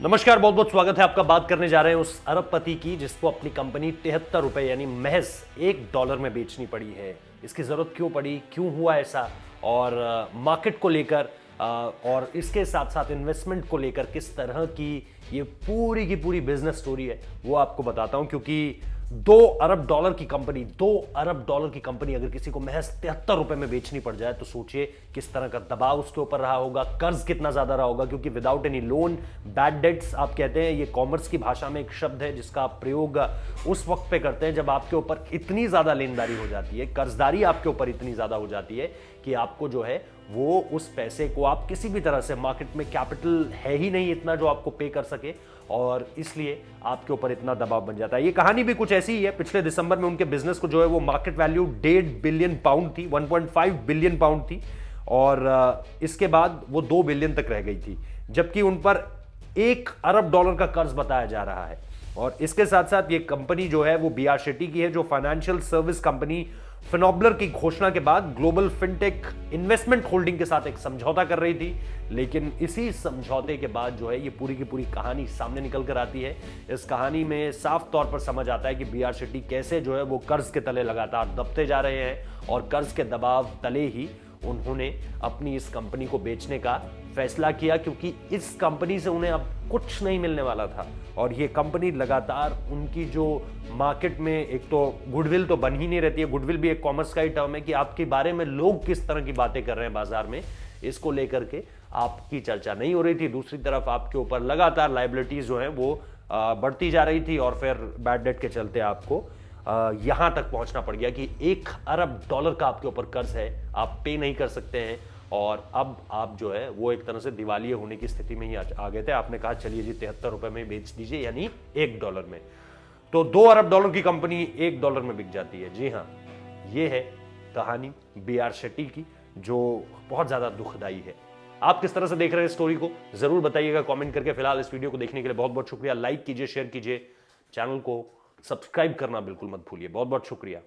नमस्कार, बहुत बहुत स्वागत है आपका। बात करने जा रहे हैं उस अरबपति की जिसको अपनी कंपनी 73 रुपए यानी महज $1 में बेचनी पड़ी है। इसकी जरूरत क्यों पड़ी, क्यों हुआ ऐसा, और मार्केट को लेकर और इसके साथ साथ इन्वेस्टमेंट को लेकर किस तरह की ये पूरी की पूरी बिजनेस स्टोरी है वो आपको बताता हूं। क्योंकि $2 अरब की कंपनी अगर किसी को महज 73 रुपए में बेचनी पड़ जाए तो सोचिए किस तरह का दबाव उसके ऊपर रहा होगा, कर्ज कितना ज्यादा रहा होगा। क्योंकि without any loan, bad debts आप कहते हैं, ये कॉमर्स की भाषा में एक शब्द है जिसका आप प्रयोग उस वक्त पे करते हैं जब आपके ऊपर इतनी ज्यादा लेनदारी हो जाती है, कर्जदारी आपके ऊपर इतनी ज्यादा हो जाती है कि आपको जो है वो उस पैसे को आप किसी भी तरह से, मार्केट में कैपिटल है ही नहीं इतना जो आपको पे कर सके, और इसलिए आपके ऊपर इतना दबाव बन जाता है। ये कहानी भी कुछ ऐसी ही है। पिछले दिसंबर में उनके बिजनेस को जो है वो मार्केट वैल्यू 1.5 बिलियन पाउंड थी, 1.5 बिलियन पाउंड थी, और इसके बाद वो 2 बिलियन तक रह गई थी, जबकि उन पर $1 अरब का कर्ज बताया जा रहा है। और इसके साथ साथ ये कंपनी जो है वो बीआर शेट्टी की है, जो फाइनेंशियल सर्विस कंपनी फिनोबलर की घोषणा के बाद ग्लोबल फिनटेक इन्वेस्टमेंट होल्डिंग के साथ एक समझौता कर रही थी। लेकिन इसी समझौते के बाद जो है ये पूरी की पूरी कहानी सामने निकल कर आती है। इस कहानी में साफ तौर पर समझ आता है कि बीआर शेट्टी कैसे जो है वो कर्ज के तले लगातार दबते जा रहे हैं, और कर्ज के दबाव तले ही उन्होंने अपनी इस कंपनी को बेचने का फैसला किया, क्योंकि इस कंपनी से उन्हें अब कुछ नहीं मिलने वाला था। और ये कंपनी लगातार उनकी जो मार्केट में, एक तो गुडविल तो बन ही नहीं रहती है, गुडविल भी एक कॉमर्स का ही टर्म है कि आपके बारे में लोग किस तरह की बातें कर रहे हैं बाजार में, इसको लेकर के आपकी चर्चा नहीं हो रही थी। दूसरी तरफ आपके ऊपर लगातार लायबिलिटीज जो है वो बढ़ती जा रही थी, और फिर बैड डेट के चलते आपको यहां तक पहुंचना पड़ गया कि $1 अरब का आपके ऊपर कर्ज है, आप पे नहीं कर सकते हैं, और अब आप जो है वो एक तरह से दिवालिया होने की स्थिति में ही आ गए थे। आपने कहा चलिए जी 73 रुपए में बेच दीजिए, यानी $1 में, तो $2 अरब की कंपनी $1 में बिक जाती है। जी हाँ, ये है कहानी बीआर शेट्टी की, जो बहुत ज्यादा दुखदाई है। आप किस तरह से देख रहे हैं स्टोरी को जरूर बताइएगा कमेंट करके। फिलहाल इस वीडियो को देखने के लिए बहुत बहुत शुक्रिया। लाइक कीजिए, शेयर कीजिए, चैनल को सब्सक्राइब करना बिल्कुल मत भूलिए। बहुत बहुत शुक्रिया।